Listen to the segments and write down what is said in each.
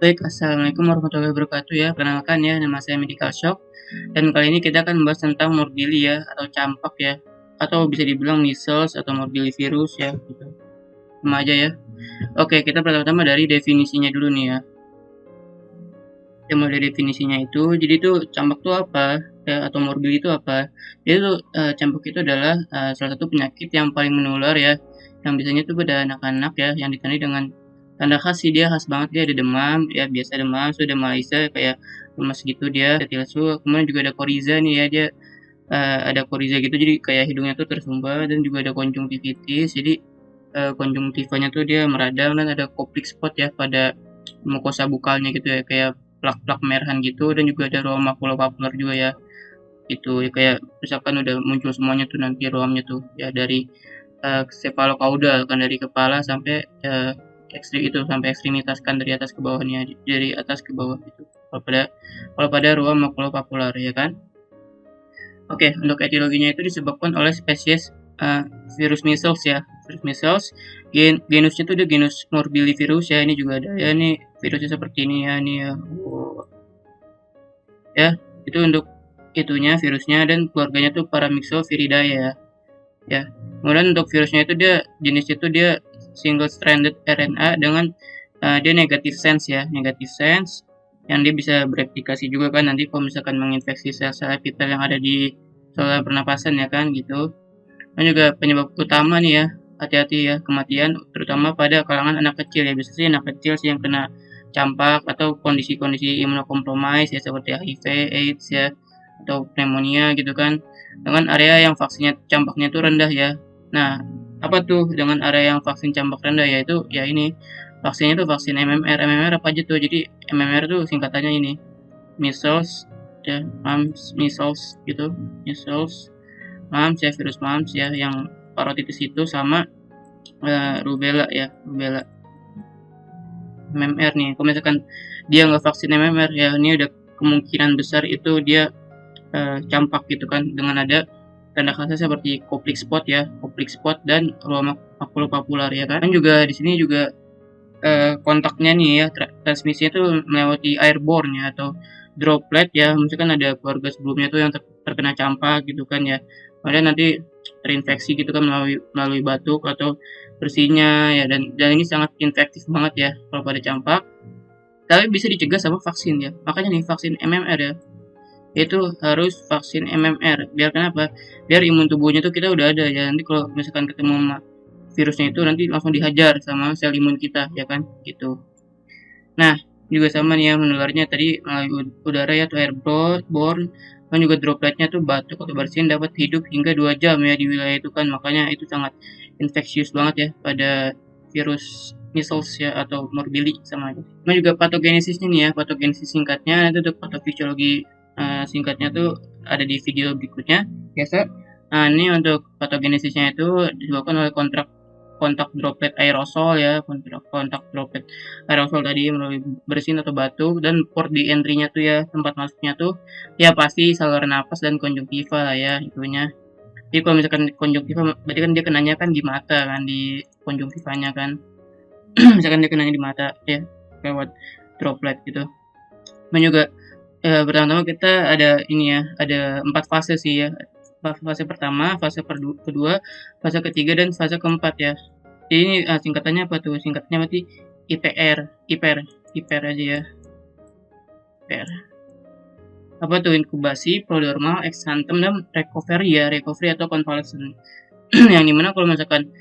Baik, assalamualaikum warahmatullahi wabarakatuh ya. Perkenalkan ya, nama saya Medical Shock. Dan kali ini kita akan membahas tentang morbilli ya, atau campak ya, atau bisa dibilang measles atau morbillivirus ya, gitu. Sama aja ya. Oke, kita pertama-tama dari definisinya dulu nih ya. Yang mulai dari definisinya itu, jadi itu campak itu apa? Ya, atau morbilli itu apa? Jadi itu campak itu adalah salah satu penyakit yang paling menular ya, yang biasanya itu pada anak-anak ya, yang ditandai dengan tanda khas sih dia khas banget dia ada demam, ya biasa demam, sudah Malaysia kayak lemas gitu dia, ada lesu, kemudian juga ada koriza nih ya dia ada koriza gitu jadi kayak hidungnya tuh tersumbat dan juga ada konjungtivitis jadi konjungtivanya tuh dia meradang dan ada koplik spot ya pada mukosa bukalnya gitu ya kayak plak-plak merahan gitu dan juga ada ruam makulopapular juga ya itu ya, kayak misalkan udah muncul semuanya tuh nanti ruamnya tuh ya dari cephalocaudal kan dari kepala sampai itu sampai ekstremitas kan dari atas ke bawahnya dari atas ke bawah itu kalau pada ruam makulopapular ya kan. Oke, untuk etiologinya itu disebabkan oleh spesies virus measles ya. Virus measles, genusnya itu dia genus morbillivirus ya. Ini juga ada ya, ini virusnya seperti ini ya, ini ya. Ya, itu untuk itunya virusnya dan keluarganya tuh Paramyxoviridae ya. Ya. Kemudian untuk virusnya itu dia jenis itu dia single stranded RNA dengan dia negative sense ya, negative sense yang dia bisa bereplikasi juga kan nanti kalau misalkan menginfeksi sel-sel epitel yang ada di saluran pernapasan ya kan gitu. Dan juga penyebab utama nih ya, hati-hati ya kematian terutama pada kalangan anak kecil ya. Biasanya sih anak kecil sih yang kena campak atau kondisi-kondisi imunokompromis ya seperti HIV, AIDS ya atau pneumonia gitu kan. Dengan area yang vaksinnya campaknya itu rendah ya. Nah, apa tuh dengan area yang vaksin campak rendah yaitu ya ini vaksinnya tuh vaksin MMR. MMR apa aja tuh? Jadi MMR tuh singkatannya ini measles, ya, mumps, measles gitu, measles, mumps ya virus mumps ya yang parotitis itu sama rubella ya, rubella. MMR nih, kalau misalkan dia nggak vaksin MMR ya ini ada kemungkinan besar itu dia campak gitu kan dengan ada tanda khasnya seperti koplik spot ya, koplik spot dan ruam makulopapular ya kan. Dan juga di sini juga kontaknya nih ya transmisinya itu melewati airborne ya atau droplet ya misalkan ada keluarga sebelumnya tuh yang terkena campak gitu kan ya kemudian nanti terinfeksi gitu kan melalui batuk atau bersihnya ya dan ini sangat infektif banget ya kalau pada campak tapi bisa dicegah sama vaksin ya makanya nih vaksin MMR ya itu harus vaksin MMR biar kenapa biar imun tubuhnya tuh kita udah ada ya nanti kalau misalkan ketemu sama virusnya itu nanti langsung dihajar sama sel imun kita ya kan gitu. Nah juga sama nih ya menularnya tadi melalui udara ya atau airborne dan juga dropletnya tuh batuk atau bersin dapat hidup hingga 2 jam ya di wilayah itu kan makanya itu sangat infeksius banget ya pada virus measles ya atau morbilli sama aja. Nah juga patogenesisnya nih ya patogenesis singkatnya itu untuk patofisiologi singkatnya tuh ada di video berikutnya biasa. Nah ini untuk patogenesisnya itu disebabkan oleh kontak droplet aerosol ya kontak droplet aerosol tadi melalui bersin atau batuk dan port di entry-nya tuh ya tempat masuknya tuh ya pasti saluran napas dan konjungtiva lah ya itunya. Jadi kalau misalkan konjungtiva berarti kan dia kenanya kan di mata kan di konjungtivanya kan misalkan dia kenanya di mata ya lewat droplet gitu. Dan juga pertama-tama kita ada ini ya ada 4 fase sih ya fase pertama, fase kedua, fase ketiga dan fase keempat ya. Jadi ini singkatannya apa tuh? Singkatnya berarti IPR aja ya. IPR. Apa tuh inkubasi, prodromal, exanthem dan recovery atau convalescent. Yang dimana kalau misalkan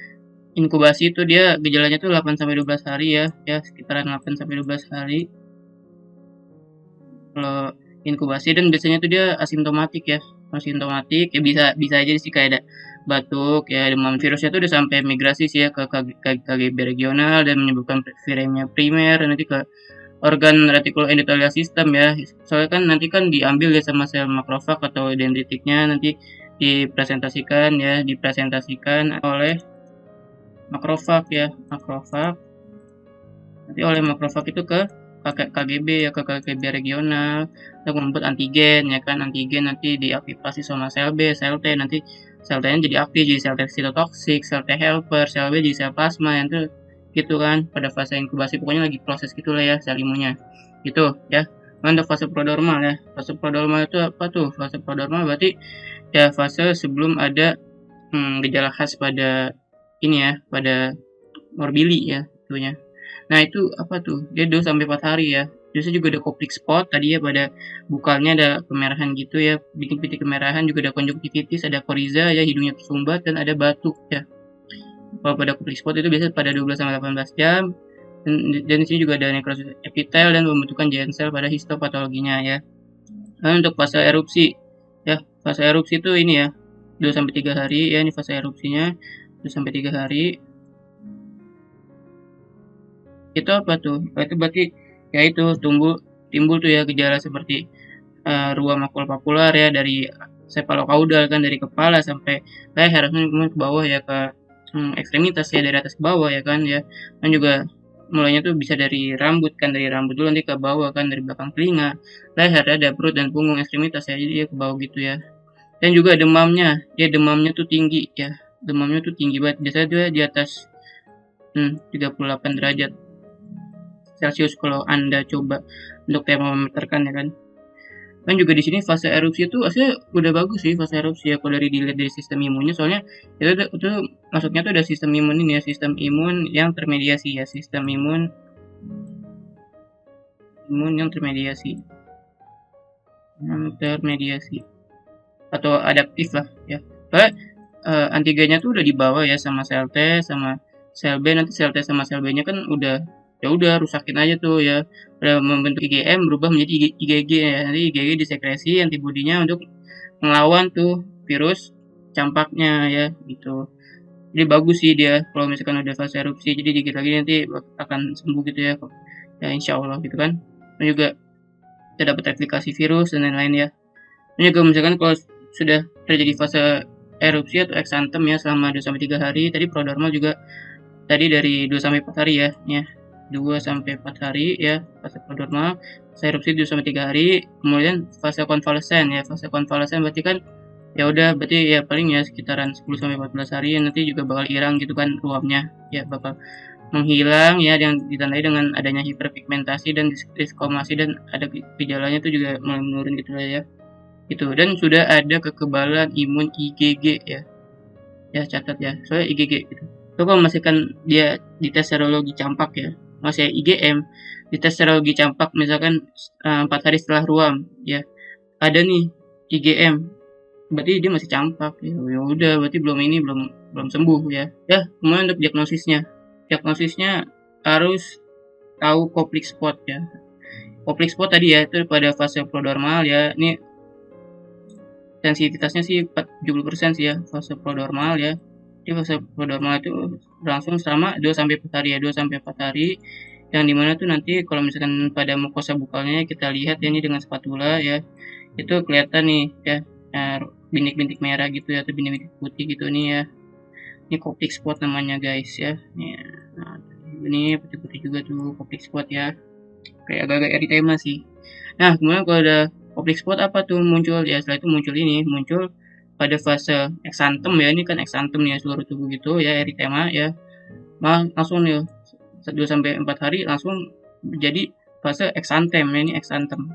inkubasi itu dia gejalanya tuh 8 sampai 12 hari ya, sekitaran 8 sampai 12 hari. Kalau inkubasi dan biasanya tuh dia asimptomatik ya bisa aja sih kayak ada batuk ya demam virusnya tuh udah sampai migrasi sih ya ke KGB regional dan menyebabkan viremia primer nanti ke organ reticuloendothelial system ya soalnya kan nanti kan diambil ya sama sel makrofag atau dendritiknya nanti dipresentasikan oleh makrofag ya nanti oleh makrofag itu ke KGB ya ke KGB regional untuk membuat antigen ya kan antigen nanti diaktifasi sama sel B sel T nanti sel T nya jadi aktif jadi sel T sitotoksik sel T helper sel B jadi sel plasma yang itu gitu kan, pada fase inkubasi, pokoknya lagi proses gitulah ya sel imunnya, gitu ya. Untuk fase prodromal ya, fase prodromal itu apa tuh? Fase prodromal berarti ya fase sebelum ada gejala khas pada ini ya, pada morbili ya tentunya. Nah itu apa tuh? Dia 2 sampai 4 hari ya. Biasanya juga ada koplik spot tadi ya, pada bukalnya ada kemerahan gitu ya, bintik-bintik kemerahan, juga ada konjungtivitis, ada koriza ya, hidungnya tersumbat dan ada batuk ya. Kalau pada koplik spot itu biasanya pada 12 sampai 18 jam, dan di sini juga ada nekrosis epitel dan pembentukan giant cell pada histopatologinya ya. Nah untuk fase erupsi ya, fase erupsi itu ini ya, 2 sampai 3 hari ya, ini fase erupsinya 2 sampai 3 hari. Itu apa tuh? Itu berarti ya itu timbul tuh ya gejala seperti ruam makulopapular ya, dari cephalocauda kan, dari kepala sampai leher, kemudian ke bawah ya, ke ekstremitas ya, dari atas ke bawah ya kan ya. Dan juga mulainya tuh bisa dari rambut kan, dari rambut dulu nanti ke bawah kan, dari belakang telinga, leher, dada, perut dan punggung, ekstremitas ya, jadi dia ke bawah gitu ya. Dan juga demamnya, demamnya tuh tinggi ya, demamnya tuh tinggi banget, biasanya dia di atas 38 derajat Celcius kalau Anda coba untuk termometer kan ya kan. Dan juga di sini fase erupsi itu aslinya udah bagus sih fase erupsi ya, kalau dari dilihat dari sistem imunnya, soalnya itu masuknya tuh ada sistem imun ini ya, sistem imun yang termediasi ya, sistem imun yang termediasi atau adaptif lah ya. Soalnya antigennya tuh udah dibawa ya sama sel T sama sel B, nanti sel T sama sel B-nya kan ya udah rusakin aja tuh ya, udah membentuk IgM berubah menjadi IgG ya, nanti IgG disekresi antibodinya untuk melawan tuh virus campaknya ya gitu. Jadi bagus sih dia kalau misalkan udah fase erupsi, jadi dikit lagi nanti akan sembuh gitu ya, ya insya Allah gitu kan. Dan juga kita dapat replikasi virus dan lain-lain ya. Dan juga misalkan kalau sudah terjadi fase erupsi atau eksantem ya selama 2 sampai 3 hari, tadi prodromal juga tadi dari 2 sampai 4 hari ya 2 sampai 4 hari ya fase prodromal, fase erupsi 2 sampai 3 hari, kemudian fase konvalesen ya. Fase konvalesen berarti kan ya udah, berarti ya paling ya sekitaran 10 sampai 14 hari, nanti juga bakal hilang gitu kan ruamnya ya, bakal menghilang ya, yang ditandai dengan adanya hiperpigmentasi dan diskomasi, dan ada gejalanya tuh juga mulai menurun gitu lah ya. Itu, dan sudah ada kekebalan imun IgG ya. Ya catat ya, soalnya IgG gitu. So kalau masih kan dia di tes serologi campak ya, masih IgM, di tes serologi campak misalkan 4 hari setelah ruam ya, ada nih IgM, berarti dia masih campak ya. Ya udah, berarti belum sembuh ya. Ya, kemudian untuk diagnosisnya harus tahu koplik spot ya. Koplik spot tadi ya itu pada fase prodromal ya. Ini sensitivitasnya sih 70% sih ya fase prodromal ya. Di fase prodromal itu berlangsung selama 2 sampai 4 hari ya, 2 sampai 4 hari. Yang dimana tuh nanti kalau misalkan pada mukosa bukalnya kita lihat ya, ini dengan spatula ya, itu kelihatan nih ya, bintik-bintik merah gitu ya, atau bintik-bintik putih gitu nih ya. Ini koplik spot namanya guys ya. Nah, ini putih-putih juga tuh koplik spot ya. Kayak agak-agak eritema sih. Nah, kemudian kalau ada koplik spot apa tuh muncul ya, setelah itu muncul pada fase eksantem ya, ini kan eksantem ya seluruh tubuh gitu ya, eritema ya. Langsung nih 2 sampai 4 hari langsung jadi fase eksantem ya, ini eksantem.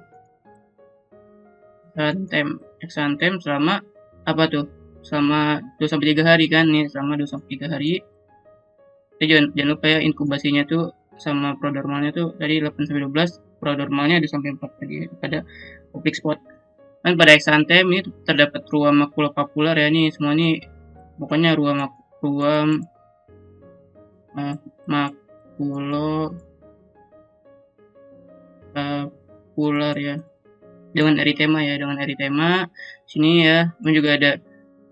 Eksantem selama apa tuh? Selama 2 sampai 3 hari kan nih, selama 2 sampai 3 hari. Jangan lupa ya inkubasinya tuh sama prodromalnya tuh tadi 8 sampai 12, prodromalnya 2 sampai 4 tadi pada koplik spot. Kan pada eksantem ini terdapat ruam makulopapular ya, ini semua ini pokoknya ruam makulopapular ya, dengan eritema sini ya. Dan juga ada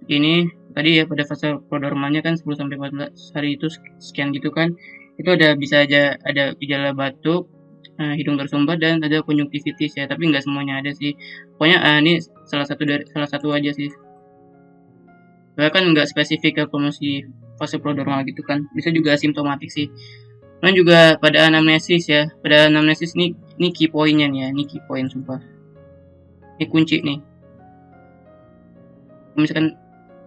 ini tadi ya pada fase prodromalnya kan 10 sampai 14 hari itu sekian gitu kan, itu bisa aja ada gejala batuk, hidung tersumbat dan ada konjungtivitis ya, tapi nggak semuanya ada sih. Pokoknya ini salah satu aja sih. Soalnya kan nggak spesifik ya kalau masih fase prodromal gitu kan, bisa juga asimptomatik sih. Dan juga pada anamnesis ya, pada anamnesis ini key point-nya nih ya, ini key point sumpah. Ini kunci nih. Misalkan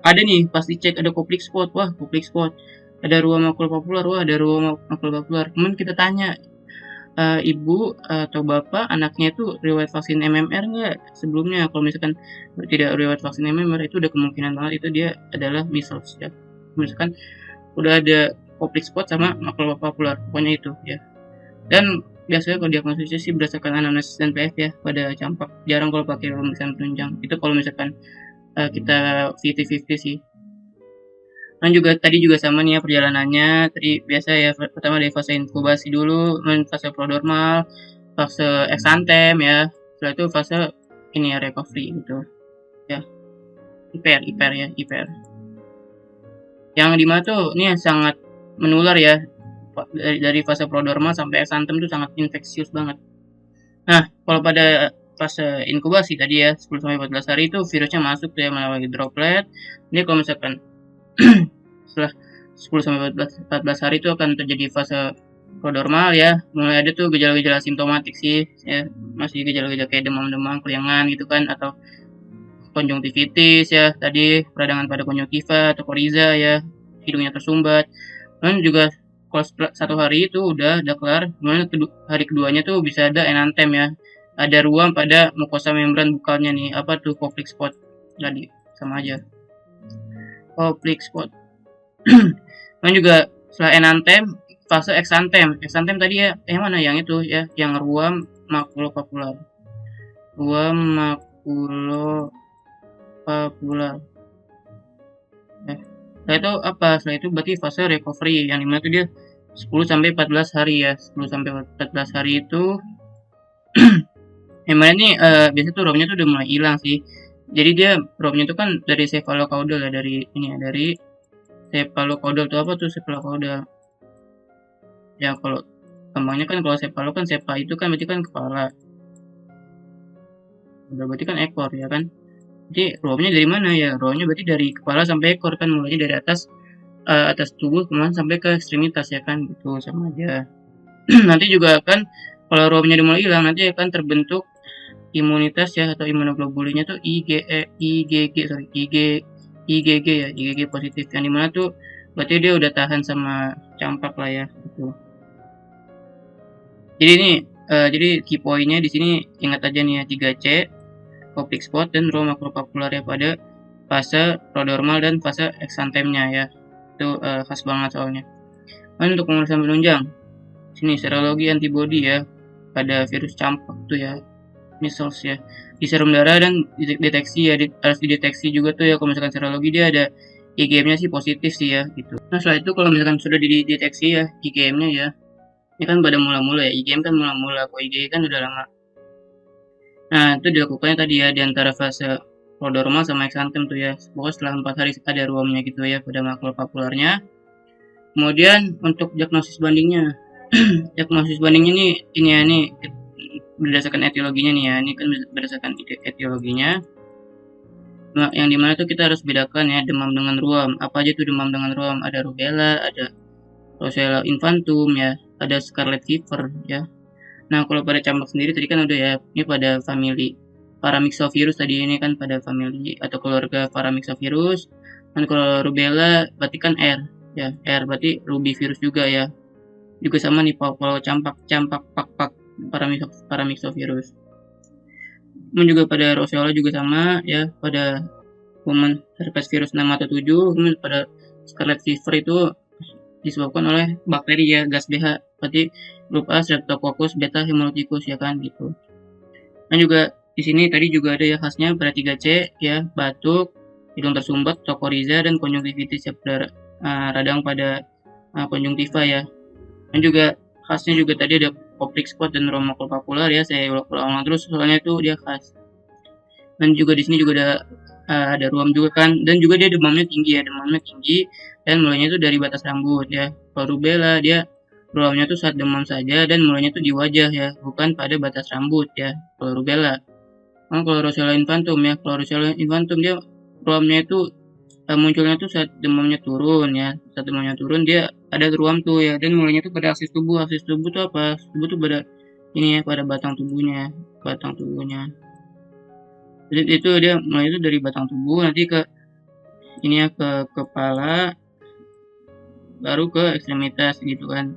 ada nih pas dicek ada koplik spot, wah koplik spot. ada ruam makulopapular, wah ada ruam makulopapular. Kemudian kita tanya, ibu atau bapak anaknya itu riwayat vaksin MMR nggak sebelumnya? Kalau misalkan tidak riwayat vaksin MMR itu udah kemungkinan banget itu dia adalah measles ya. Misalkan udah ada koplik spot sama makulopapular, pokoknya itu ya. Dan biasanya kalau diagnosisnya sih berdasarkan anamnesis dan PF ya pada campak. Jarang kalau pakai pemeriksaan penunjang. Itu kalau misalkan kita 50-50 sih. Dan juga tadi juga sama nih ya perjalanannya. Tadi biasa ya pertama dari fase inkubasi dulu, fase prodromal, fase exantem ya. Setelah itu fase ini ya recovery gitu. Ya. IPR ya, IPR. Yang dimana tuh ini yang sangat menular ya. Dari fase prodromal sampai exantem tuh sangat infeksius banget. Nah, kalau pada fase inkubasi tadi ya 10-14 hari itu virusnya masuk tuh ya melalui droplet. Ini kalau misalkan setelah 10-14 hari itu akan terjadi fase prodromal ya. Mulai ada tuh gejala-gejala simptomatik sih ya. Masih gejala-gejala kayak demam-demam, keliangan gitu kan atau konjungtivitis ya, tadi peradangan pada konjungtiva atau koriza ya, hidungnya tersumbat. Dan juga kalau 1 hari itu udah kelar, kemudian hari keduanya tuh bisa ada enantem ya. Ada ruam pada mukosa membran bukalnya nih, apa tuh koplik spot tadi, sama aja. Koplik spot. Dan juga setelah enantem, fase exantem. Exantem tadi ya, yang mana yang itu ya, yang ruam makulopapular. Ruam makulopapular. Setelah itu apa? Setelah itu berarti fase recovery yang dimana itu dia 10-14 hari ya. 10-14 hari itu yang mana ini biasanya tuh robnya tuh udah mulai hilang sih. Jadi dia robnya tuh kan dari cephalocaudal ya, dari ini ya, dari cephalocaudal tuh apa tuh cephalocaudal? Ya kalau gampangnya kan kalau cephalo kan cepa itu kan berarti kan kepala. Udah berarti kan ekor ya kan. Jadi robnya dari mana ya? Robnya berarti dari kepala sampai ekor kan, mulainya dari atas tubuh kemudian sampai ke ekstremitas ya kan, gitu sama aja. Nanti juga kan kalau robnya mulai hilang nanti akan terbentuk imunitas ya atau imunoglobulinnya tuh IgG ya, IgG positif yang dimana tuh berarti dia udah tahan sama campak lah ya gitu. Jadi ini jadi key point-nya di sini ingat aja nih ya 3C, koplik spot dan ruam makulopapular ya pada fase prodromal dan fase exantemnya ya. Itu khas banget soalnya. Dan untuk pemeriksaan penunjang, sini serologi antibody ya pada virus campak tuh ya, measles ya, di serum darah dan deteksi ya, harus dideteksi juga tuh ya kalau misalkan serologi dia ada IgM-nya sih positif sih ya gitu. Nah setelah itu kalau misalkan sudah dideteksi ya IgM-nya ya, ini kan pada mula-mula ya, IgM kan mula-mula, kalau IgG kan udah lama. Nah itu dilakukannya tadi ya di antara fase prodromal sama exantem tuh ya, pokoknya setelah 4 hari ada ruamnya gitu ya pada makulopapularnya. Kemudian untuk diagnosis bandingnya, diagnosis bandingnya nih ini ya, nih berdasarkan etiologinya nih ya, ini kan berdasarkan etiologinya. Nah, yang dimana tuh kita harus bedakan ya demam dengan ruam. Apa aja tuh demam dengan ruam? Ada rubella, ada Roseella infantum ya, ada scarlet fever ya. Nah kalau pada campak sendiri tadi kan udah ya, ini pada famili Paramyxovirus tadi, ini kan pada famili atau keluarga Paramyxovirus. Dan kalau rubella berarti kan R ya, R berarti rubivirus juga ya. Juga sama nih kalau campak pak Paramyxovirus. Kemudian juga pada Roseola juga sama ya, pada human herpes virus 6 atau 7. Kemudian pada scarlet fever itu disebabkan oleh bakteri ya, gas BH, berarti grup A Streptococcus beta hemolyticus ya kan gitu. Dan juga di sini tadi juga ada ya khasnya pada 3C ya, batuk, hidung tersumbat, tokoriza dan konjungtivitis ya, pada radang pada konjungtiva ya. Dan juga khasnya juga tadi ada koplik spot dan ruam makulopapular ya, saya ulang terus soalnya itu dia khas. Dan juga di sini juga ada ruam juga kan, dan juga dia demamnya tinggi ya, dan mulainya itu dari batas rambut ya. Kalau rubella dia ruamnya tuh saat demam saja dan mulainya tuh di wajah ya, bukan pada batas rambut ya kalau rubella. Nah, kalau Roseella infantum ya, kalau Roseella infantum dia ruamnya itu munculnya tuh saat demamnya turun ya, saat demamnya turun dia ada ruam tuh ya, dan mulainya tuh pada aksis tubuh tuh apa? Aksis tubuh tuh pada ini ya, pada batang tubuhnya. Jadi itu dia mulai itu dari batang tubuh nanti ke ini ya, ke kepala, baru ke ekstremitas gitu kan.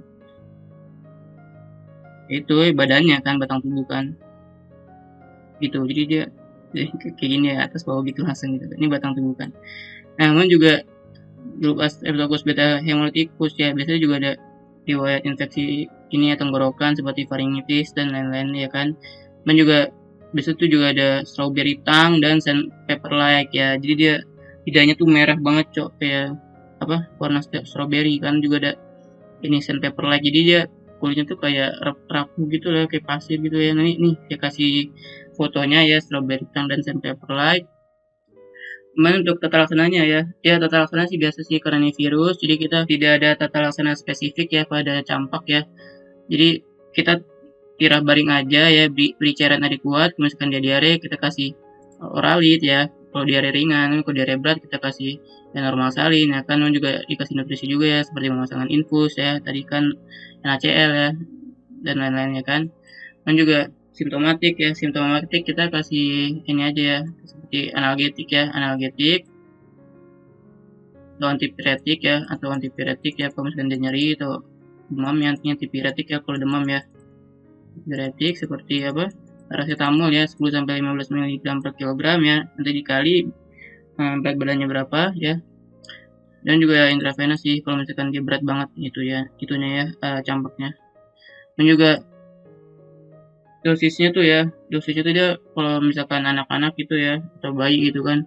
Itu badannya kan, batang tubuh kan. Gitu. Jadi dia kayak gini ya, atas bawah gitu langsung gitu. Ini batang tubuh kan. Namun juga grup Streptococcus beta hemolyticus ya, biasanya juga ada riwayat infeksi ini ya, tenggorokan seperti faringitis dan lain-lain ya kan. Dan juga biasanya tuh juga ada strawberry tongue dan sandpaper like ya. Jadi dia lidahnya tuh merah banget cok, kayak apa, warna strawberry kan. Juga ada ini sandpaper like, jadi dia kulitnya tuh kayak rapuh gitu lah, kayak pasir gitu ya. Nah, nih saya kasih fotonya ya, strawberry tongue dan sandpaper like. Cuman untuk tata laksananya ya tata laksana sih biasa sih karena ini virus, jadi kita tidak ada tata laksana spesifik ya pada campak ya. Jadi kita tirah baring aja ya, beri cairan adekuat, misalkan dia diare kita kasih oralit ya, kalau diare ringan, kalau diare berat kita kasih yang normal salin ya kan, juga dikasih nutrisi juga ya, seperti pemasangan infus ya, tadi kan NaCl ya, dan lain-lain ya kan. Dan juga simptomatik kita kasih ini aja ya, seperti analgetik atau antipiretik ya kalau misalkan dia nyeri atau demam ya, antipiretik ya kalau demam ya. Antipiretik seperti apa, paracetamol ya 10 sampai 15 mg per kilogram ya, nanti dikali berat badannya berapa ya. Dan juga intravenous sih kalau misalkan dia berat banget itu ya, itunya ya, campaknya. Dan juga dosisnya tuh dia kalau misalkan anak-anak gitu ya, atau bayi gitu kan,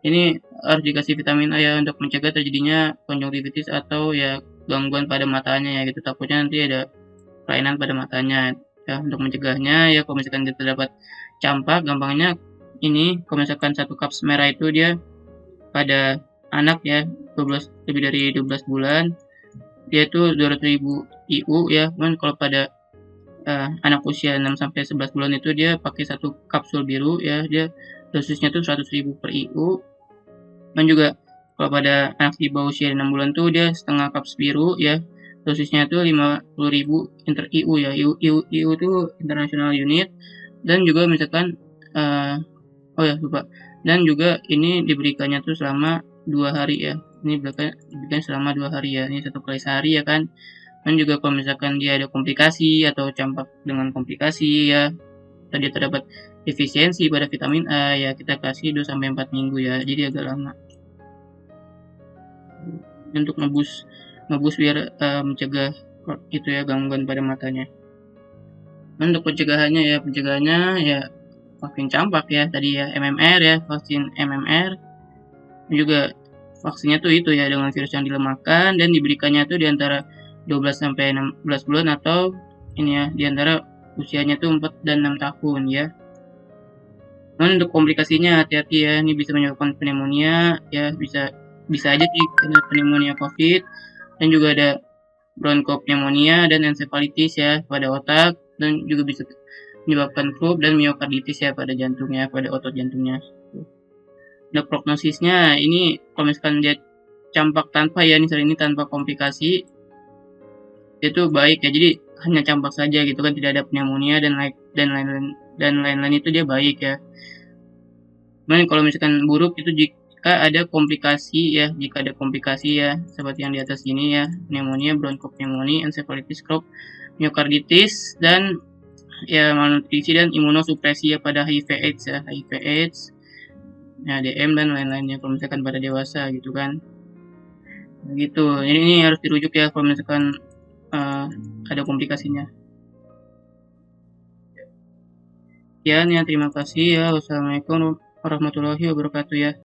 ini harus dikasih vitamin A ya, untuk mencegah terjadinya konjungtivitis atau ya gangguan pada matanya ya gitu, takutnya nanti ada kelainan pada matanya ya. Untuk mencegahnya ya, kalau misalkan kita dapat campak, gampangnya ini kalau misalkan 1 cups merah itu dia pada anak ya, lebih dari 12 bulan dia itu 200.000 IU ya. Cuman kalau pada anak usia 6 sampai 11 bulan itu dia pakai 1 kapsul biru ya, dia dosisnya tuh 100.000 per IU. Dan juga kalau pada anak di bawah usia 6 bulan tuh dia setengah kaps biru ya, dosisnya tuh 50.000 inter IU ya. IU itu international unit. Dan juga misalkan oh ya lupa, dan juga ini diberikannya tuh selama 2 hari ya. Ini diberikan selama 2 hari ya, ini 1 kali sehari ya kan. Dan juga kalau misalkan dia ada komplikasi atau campak dengan komplikasi ya, tadi terdapat defisiensi pada vitamin A ya, kita kasih 2 sampai 4 minggu ya, jadi agak lama. Untuk ngebus biar mencegah itu ya, gangguan pada matanya. Untuk pencegahannya ya vaksin campak ya, tadi ya MMR ya, vaksin MMR. Juga vaksinnya tuh itu ya, dengan virus yang dilemahkan, dan diberikannya tuh di antara 12 sampai 16 bulan, atau ini ya di antara usianya tuh 4 dan 6 tahun ya. Namun untuk komplikasinya hati-hati ya, ini bisa menyebabkan pneumonia ya, bisa aja sih kena pneumonia COVID, dan juga ada bronkopneumonia dan encephalitis ya pada otak, dan juga bisa menyebabkan stroke dan myokarditis ya pada jantungnya, pada otot jantungnya. Untuk prognosisnya ini kalau misalkan dia campak tanpa tanpa komplikasi itu baik ya, jadi hanya campak saja gitu kan, tidak ada pneumonia dan lain-lain itu dia baik ya. Cuman kalau misalkan buruk itu jika ada komplikasi ya, seperti yang di atas ini ya, pneumonia, bronkopneumonia, encephalitis, stroke, myokarditis, dan ya malnutrisi dan imunosupresi ya pada HIV/AIDS ya, ya DM dan lain-lainnya kalau misalkan pada dewasa gitu kan. Gitu. Ini harus dirujuk ya kalau misalkan ada komplikasinya. Ya, terima kasih ya. Wassalamualaikum warahmatullahi wabarakatuh ya.